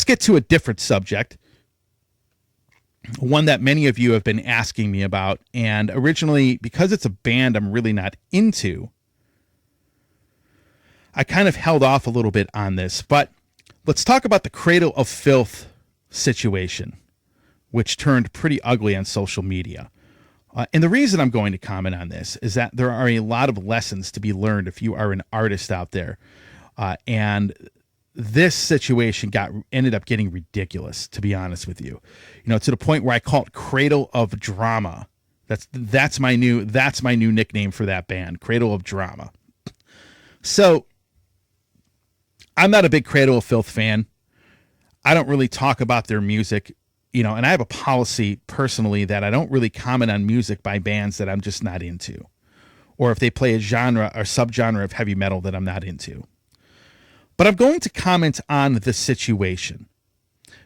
let's get to a different subject, one that many of you have been asking me about. And originally, because it's a band I'm really not into, I kind of held off a little bit on this. But let's talk about the Cradle of Filth situation, which turned pretty ugly on social media. And the reason I'm going to comment on this is that there are a lot of lessons to be learned if you are an artist out there. And this situation ended up getting ridiculous, to be honest with you. To the point where I call it Cradle of Drama. That's my new nickname for that band, Cradle of Drama. So I'm not a big Cradle of Filth fan. I don't really talk about their music. And I have a policy personally that I don't really comment on music by bands that I'm just not into, or if they play a genre or subgenre of heavy metal that I'm not into. But I'm going to comment on the situation.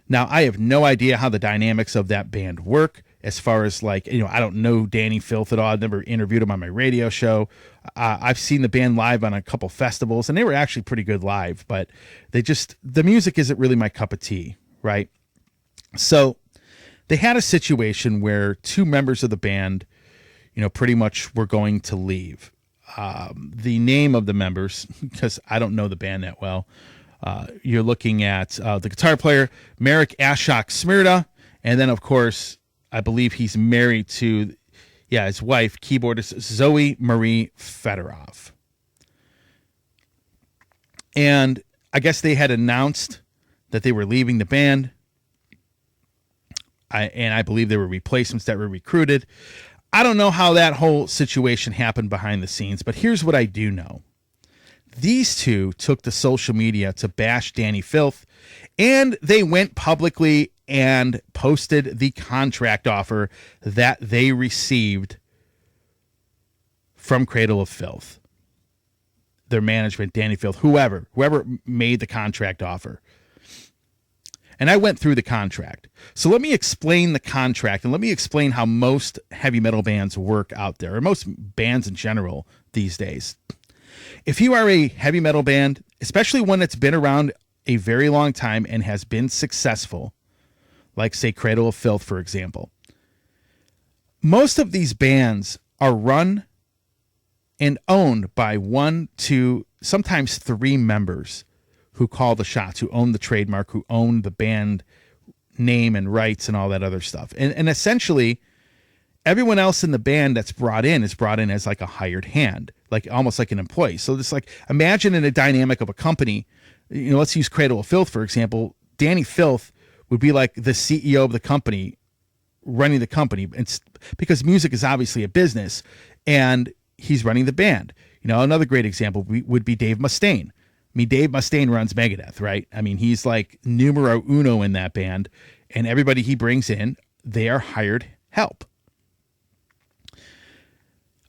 Now, I have no idea how the dynamics of that band work as far as I don't know Danny Filth at all. I've never interviewed him on my radio show. I've seen the band live on a couple festivals, and they were actually pretty good live, but the music isn't really my cup of tea, right? So they had a situation where two members of the band, pretty much were going to leave. The name of the members, because I don't know the band that well, you're looking at the guitar player, Marek Ashok Smirda, and then, of course, I believe he's married to, his wife, keyboardist Zoe Marie Fedorov. And I guess they had announced that they were leaving the band. I believe there were replacements that were recruited. I don't know how that whole situation happened behind the scenes, but here's what I do know. These two took to social media to bash Danny Filth, and they went publicly and posted the contract offer that they received from Cradle of Filth. Their management, Danny Filth, whoever made the contract offer. And I went through the contract. So let me explain the contract, and let me explain how most heavy metal bands work out there, or most bands in general these days. If you are a heavy metal band, especially one that's been around a very long time and has been successful, like, say, Cradle of Filth, for example, most of these bands are run and owned by 1, 2, sometimes 3 members who call the shots, who own the trademark, who own the band name and rights and all that other stuff. And essentially, everyone else in the band that's brought in is brought in as like a hired hand, like almost like an employee. So it's like, imagine in a dynamic of a company, let's use Cradle of Filth, for example. Danny Filth would be like the CEO of the company, running the company. It's because music is obviously a business, and he's running the band. Another great example would be Dave Mustaine. Dave Mustaine runs Megadeth, right? He's like numero uno in that band, and everybody he brings in, they are hired help.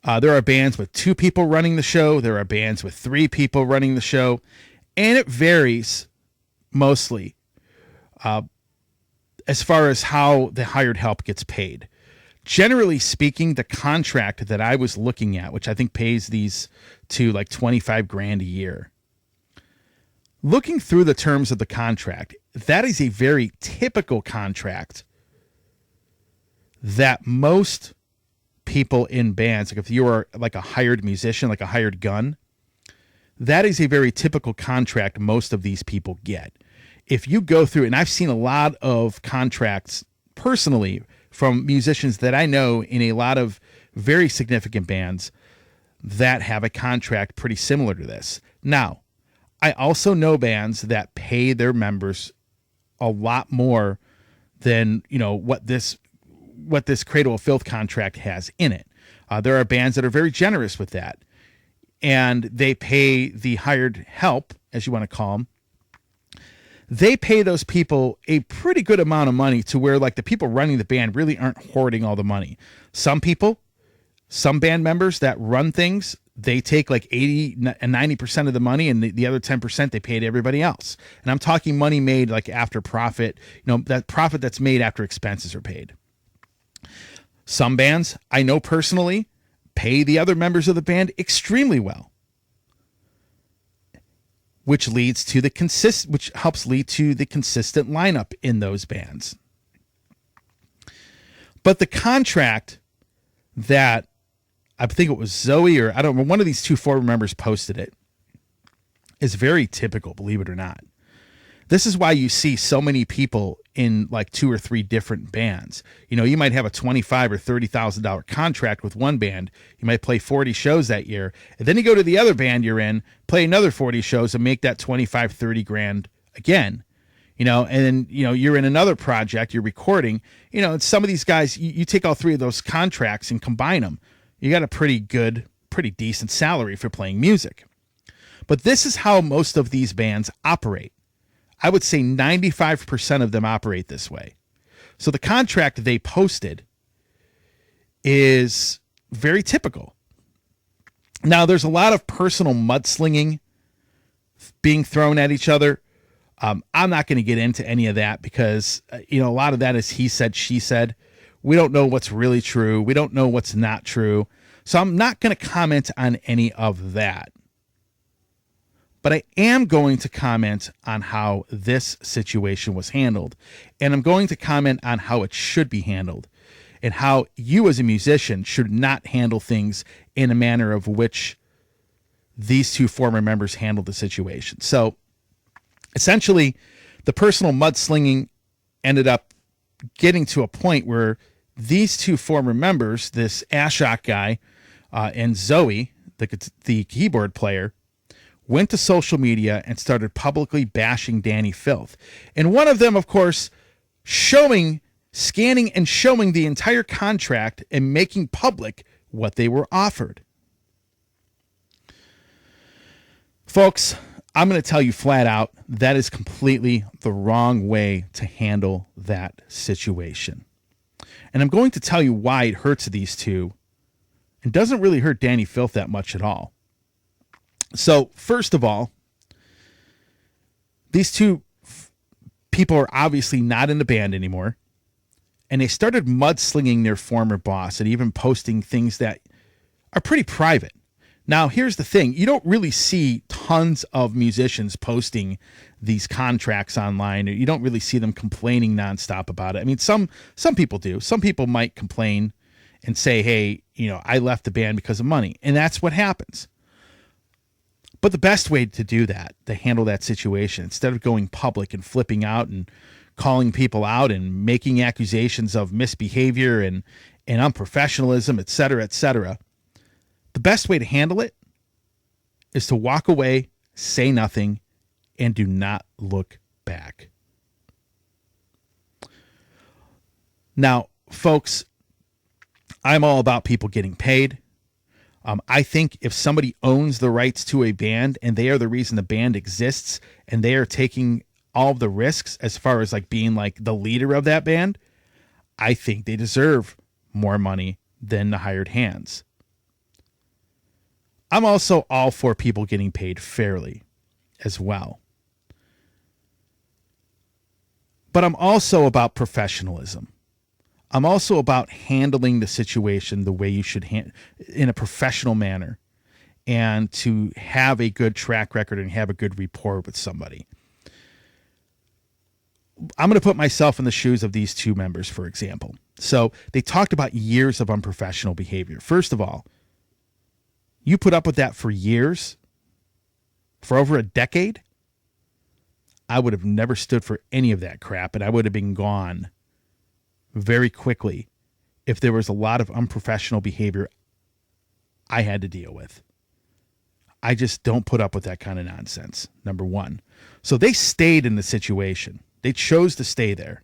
There are bands with 2 people running the show. There are bands with 3 people running the show, and it varies mostly as far as how the hired help gets paid. Generally speaking, the contract that I was looking at, which I think pays these to like $25,000 a year, looking through the terms of the contract, that is a very typical contract that most people in bands, like if you are like a hired musician, like a hired gun, that is a very typical contract most of these people get. If you go through, and I've seen a lot of contracts personally from musicians that I know in a lot of very significant bands that have a contract pretty similar to this. Now, I also know bands that pay their members a lot more than, what this Cradle of Filth contract has in it. There are bands that are very generous with that, and they pay the hired help, as you want to call them. They pay those people a pretty good amount of money to where like the people running the band really aren't hoarding all the money. Some band members that run things, they take like 80 and 90% of the money, and the other 10% they pay to everybody else. And I'm talking money made like after profit, that profit that's made after expenses are paid. Some bands I know personally pay the other members of the band extremely well. which helps lead to the consistent lineup in those bands. But the contract that I think it was Zoe or I don't know, one of these two former members posted it, is very typical, believe it or not. This is why you see so many people in like 2 or 3 different bands. You know, you might have a $25,000 or $30,000 contract with one band. You might play 40 shows that year. And then you go to the other band you're in, play another 40 shows and make that 25, 30 grand again. You know, and then, you know, you're in another project, you're recording, you know, and some of these guys, you take all 3 of those contracts and combine them. You got a pretty decent salary for playing music. But this is how most of these bands operate. I would say 95% of them operate this way. So the contract they posted is very typical. Now, there's a lot of personal mudslinging being thrown at each other. I'm not going to get into any of that because, you know, a lot of that is he said, she said. We don't know what's really true. We don't know what's not true. So I'm not going to comment on any of that. But I am going to comment on how this situation was handled. And I'm going to comment on how it should be handled. And how you as a musician should not handle things in a manner of which these 2 former members handled the situation. So essentially, the personal mudslinging ended up getting to a point where these 2 former members, this Ashok guy and Zoe, the keyboard player, went to social media and started publicly bashing Danny Filth. And one of them, of course, scanning and showing the entire contract and making public what they were offered. Folks, I'm going to tell you flat out, that is completely the wrong way to handle that situation. And I'm going to tell you why it hurts these 2. It doesn't really hurt Danny Filth that much at all. So, first of all, these 2 people are obviously not in the band anymore. And they started mudslinging their former boss and even posting things that are pretty private. Now, here's the thing. You don't really see tons of musicians posting these contracts online. You don't really see them complaining nonstop about it. I mean, some people do. Some people might complain and say, hey, you know, I left the band because of money. And that's what happens. But the best way to do that, to handle that situation, instead of going public and flipping out and calling people out and making accusations of misbehavior and unprofessionalism, et cetera, the best way to handle it is to walk away, say nothing, and do not look back. Now, folks, I'm all about people getting paid. I think if somebody owns the rights to a band and they are the reason the band exists and they are taking all of the risks as far as like being like the leader of that band, I think they deserve more money than the hired hands. I'm also all for people getting paid fairly as well. But I'm also about professionalism. I'm also about handling the situation the way you should in a professional manner and to have a good track record and have a good rapport with somebody. I'm going to put myself in the shoes of these 2 members, for example. So they talked about years of unprofessional behavior. First of all, you put up with that for years, for over a decade. I would have never stood for any of that crap, and I would have been gone very quickly if there was a lot of unprofessional behavior I had to deal with. I just don't put up with that kind of nonsense, number one. So they stayed in the situation. They chose to stay there.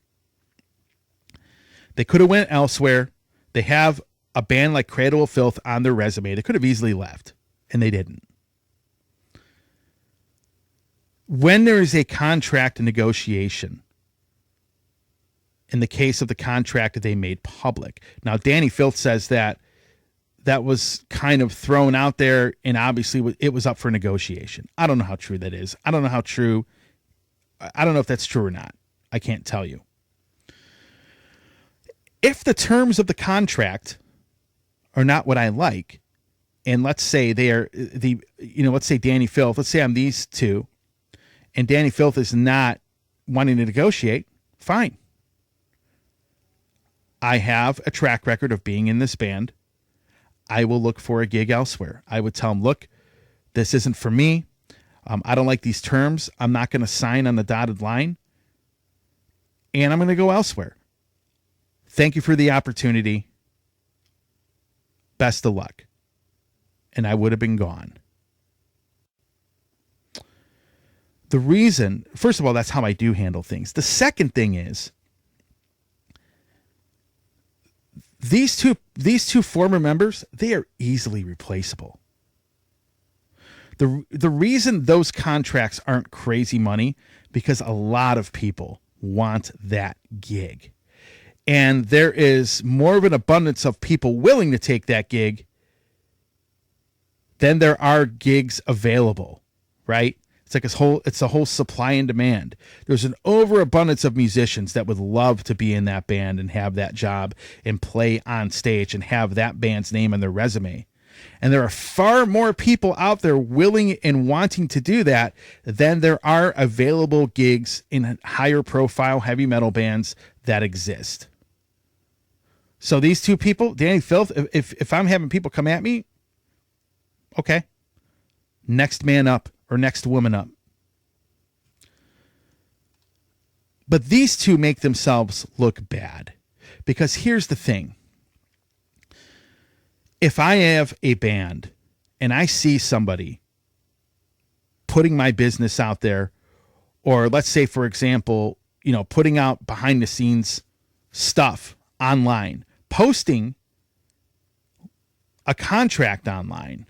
They could have went elsewhere. They have a band like Cradle of Filth on their resume. They could have easily left, and they didn't. When there is a contract negotiation, in the case of the contract that they made public. Now, Danny Filth says that was kind of thrown out there, and obviously it was up for negotiation. I don't know how true that is. I don't know if that's true or not. I can't tell you. If the terms of the contract are not what I like, and let's say they are let's say Danny Filth, let's say I'm these 2, and Danny Filth is not wanting to negotiate, fine. I have a track record of being in this band. I will look for a gig elsewhere. I would tell him, look, this isn't for me. I don't like these terms. I'm not going to sign on the dotted line. And I'm going to go elsewhere. Thank you for the opportunity. Best of luck. And I would have been gone. The reason, first of all, that's how I do handle things. The second thing is, these two former members, they are easily replaceable. The reason those contracts aren't crazy money, because a lot of people want that gig. And there is more of an abundance of people willing to take that gig than there are gigs available, right? It's a whole supply and demand. There's an overabundance of musicians that would love to be in that band and have that job and play on stage and have that band's name on their resume. And there are far more people out there willing and wanting to do that than there are available gigs in higher profile heavy metal bands that exist. So these two people, Danny Filth, if I'm having people come at me, okay, next man up or next woman up. But these two make themselves look bad, because here's the thing. If I have a band and I see somebody putting my business out there, or let's say, for example, putting out behind the scenes stuff online, posting a contract online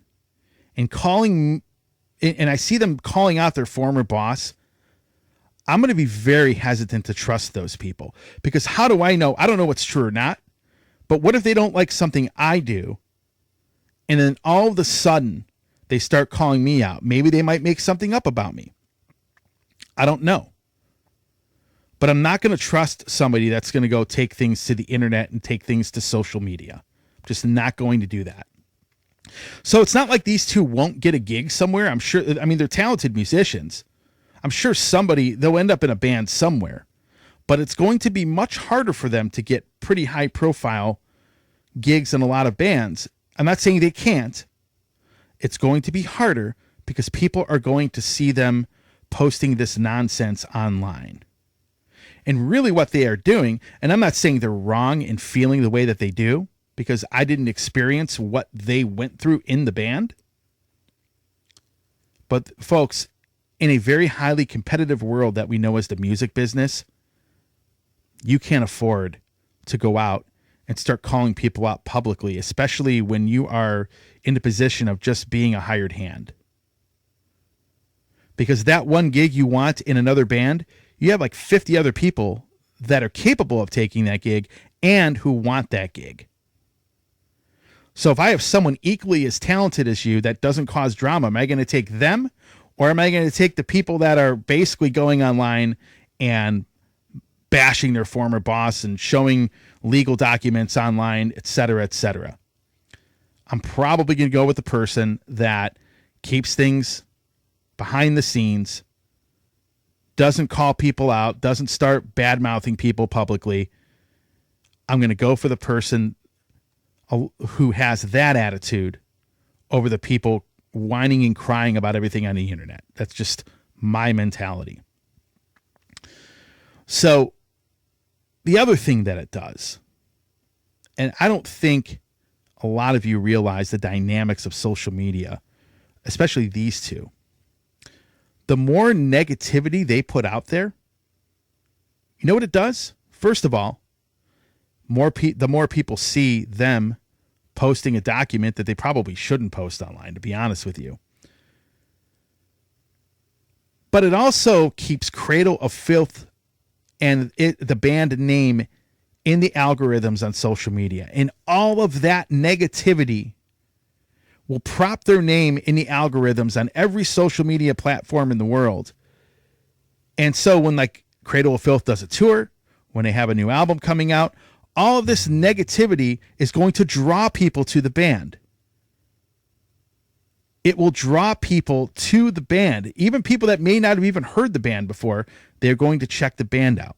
and I see them calling out their former boss, I'm going to be very hesitant to trust those people, because how do I know? I don't know what's true or not, but what if they don't like something I do? And then all of a sudden they start calling me out. Maybe they might make something up about me. I don't know. But I'm not going to trust somebody that's going to go take things to the internet and take things to social media. I'm just not going to do that. So it's not like these two won't get a gig somewhere. I'm sure, they're talented musicians. I'm sure they'll end up in a band somewhere. But it's going to be much harder for them to get pretty high profile gigs in a lot of bands. I'm not saying they can't. It's going to be harder because people are going to see them posting this nonsense online. And really what they are doing, and I'm not saying they're wrong in feeling the way that they do, because I didn't experience what they went through in the band. But folks, in a very highly competitive world that we know as the music business, you can't afford to go out and start calling people out publicly, especially when you are in the position of just being a hired hand. Because that one gig you want in another band, you have like 50 other people that are capable of taking that gig and who want that gig. So if I have someone equally as talented as you that doesn't cause drama, am I going to take them, or am I going to take the people that are basically going online and bashing their former boss and showing legal documents online, et cetera, et cetera? I'm probably going to go with the person that keeps things behind the scenes, doesn't call people out, doesn't start bad-mouthing people publicly. I'm going to go for the person who has that attitude over the people whining and crying about everything on the internet. That's just my mentality. So the other thing that it does, and I don't think a lot of you realize the dynamics of social media, especially these two. The more negativity they put out there, you know what it does? First of all, the more people see them posting a document that they probably shouldn't post online, to be honest with you. But it also keeps Cradle of Filth and the band name in the algorithms on social media. And all of that negativity will prop their name in the algorithms on every social media platform in the world. And so when like Cradle of Filth does a tour, when they have a new album coming out, all of this negativity is going to draw people to the band. it will draw people to the band. Even people that may not have even heard the band before, they're going to check the band out.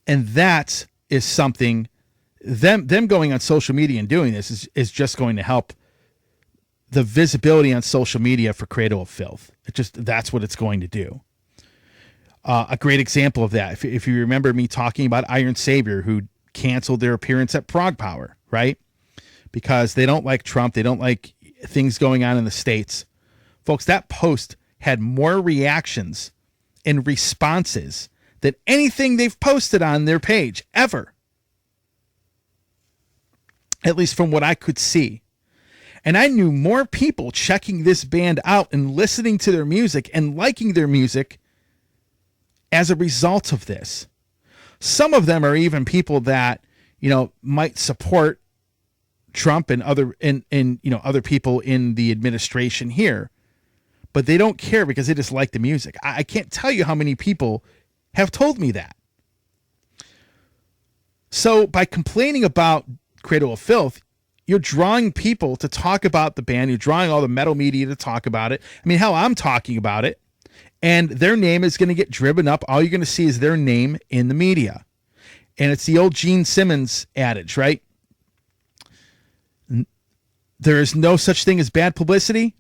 And that is something, them going on social media and doing this is just going to help the visibility on social media for Cradle of Filth. That's what it's going to do. A great example of that, if you remember me talking about Iron Savior, who canceled their appearance at Prog Power, right? Because they don't like Trump. They don't like things going on in the States. Folks, that post had more reactions and responses than anything they've posted on their page ever. At least from what I could see. And I knew more people checking this band out and listening to their music and liking their music as a result of this. Some of them are even people that, might support Trump and other people in the administration here, but they don't care because they just like the music. I can't tell you how many people have told me that. So by complaining about Cradle of Filth, you're drawing people to talk about the band. You're drawing all the metal media to talk about it. I mean, hell, I'm talking about it. And their name is going to get driven up. All you're going to see is their name in the media. And it's the old Gene Simmons adage, right? There is no such thing as bad publicity.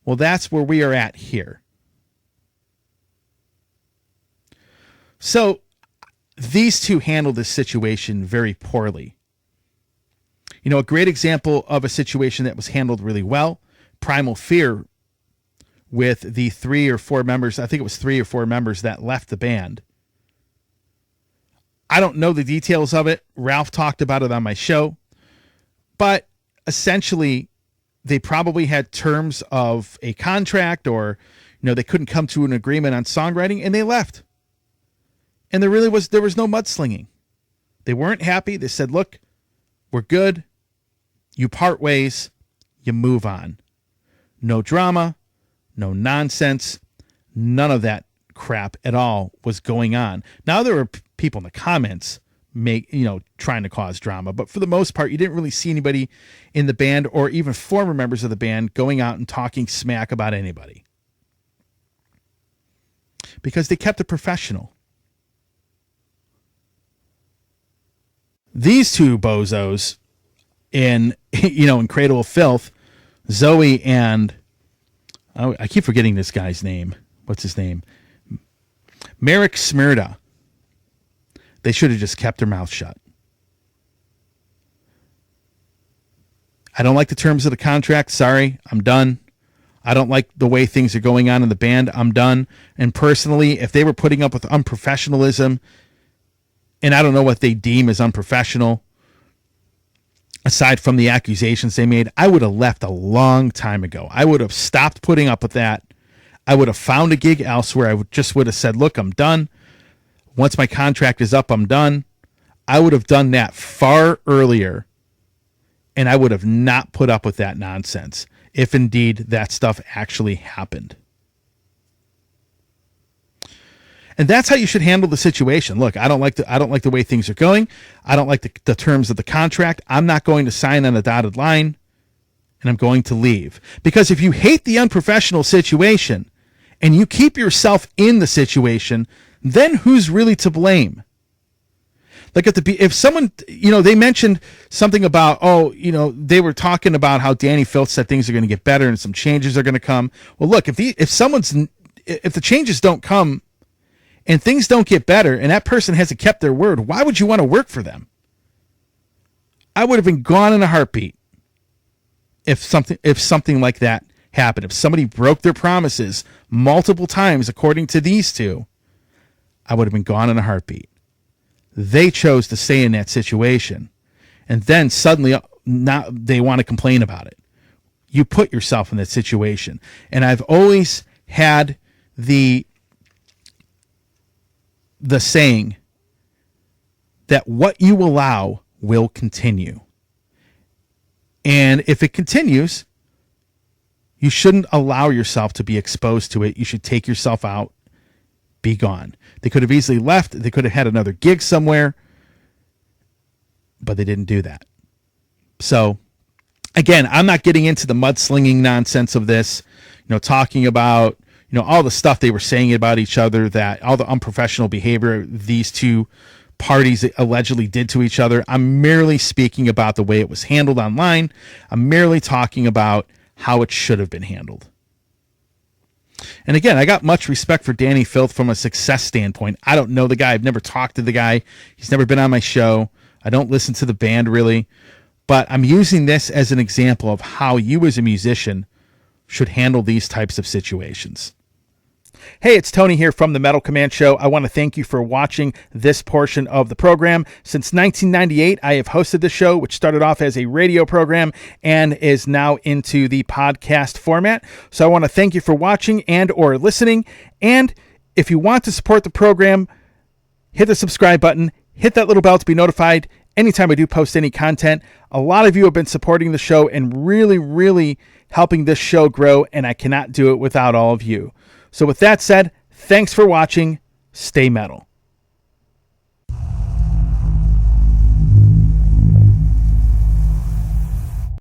Well, that's where we are at here. So these two handle this situation very poorly. A great example of a situation that was handled really well, Primal Fear, with the 3 or 4 members, I think it was 3 or 4 members that left the band. I don't know the details of it. Ralph talked about it on my show. But essentially, they probably had terms of a contract, or they couldn't come to an agreement on songwriting, and they left. And there was no mudslinging. They weren't happy. They said, look, we're good. You part ways. You move on. No drama. No nonsense. None of that crap at all was going on. Now, there were people in the comments trying to cause drama, but for the most part, you didn't really see anybody in the band or even former members of the band going out and talking smack about anybody, because they kept it professional. These two bozos in Cradle of Filth, Zoe and I keep forgetting this guy's name. What's his name? Marek Smirda. They should have just kept their mouth shut. I don't like the terms of the contract. Sorry, I'm done. I don't like the way things are going on in the band. I'm done. And personally, if they were putting up with unprofessionalism, and I don't know what they deem as unprofessional, aside from the accusations they made, I would have left a long time ago. I would have stopped putting up with that. I would have found a gig elsewhere. I would have said, look, I'm done. Once my contract is up, I'm done. I would have done that far earlier, and I would have not put up with that nonsense if indeed that stuff actually happened. And that's how you should handle the situation. Look, I don't like the way things are going. I don't like the terms of the contract. I'm not going to sign on a dotted line, and I'm going to leave. Because if you hate the unprofessional situation and you keep yourself in the situation, then who's really to blame? Like if someone, they mentioned something about, they were talking about how Danny Filth said things are going to get better and some changes are going to come. Well, look, if the changes don't come and things don't get better and that person hasn't kept their word, why would you want to work for them? I would have been gone in a heartbeat if something like that happened. If somebody broke their promises multiple times, according to these two, I would have been gone in a heartbeat. They chose to stay in that situation. And then suddenly now they want to complain about it. You put yourself in that situation. And I've always had the saying that what you allow will continue. And if it continues, you shouldn't allow yourself to be exposed to it. You should take yourself out, be gone. They could have easily left. They could have had another gig somewhere, but they didn't do that. So Again, I'm not getting into the mudslinging nonsense of this, talking about, all the stuff they were saying about each other, that all the unprofessional behavior these two parties allegedly did to each other. I'm merely speaking about the way it was handled online. I'm merely talking about how it should have been handled. And again, I got much respect for Danny Filth from a success standpoint. I don't know the guy. I've never talked to the guy. He's never been on my show. I don't listen to the band really. But I'm using this as an example of how you as a musician should handle these types of situations. Hey, it's Tony here from the Metal Command Show. I want to thank you for watching this portion of the program. Since 1998, I have hosted the show, which started off as a radio program and is now into the podcast format. So I want to thank you for watching and or listening. And if you want to support the program, hit the subscribe button, hit that little bell to be notified anytime I do post any content. A lot of you have been supporting the show and really, really helping this show grow, and I cannot do it without all of you. So with that said, thanks for watching. Stay metal.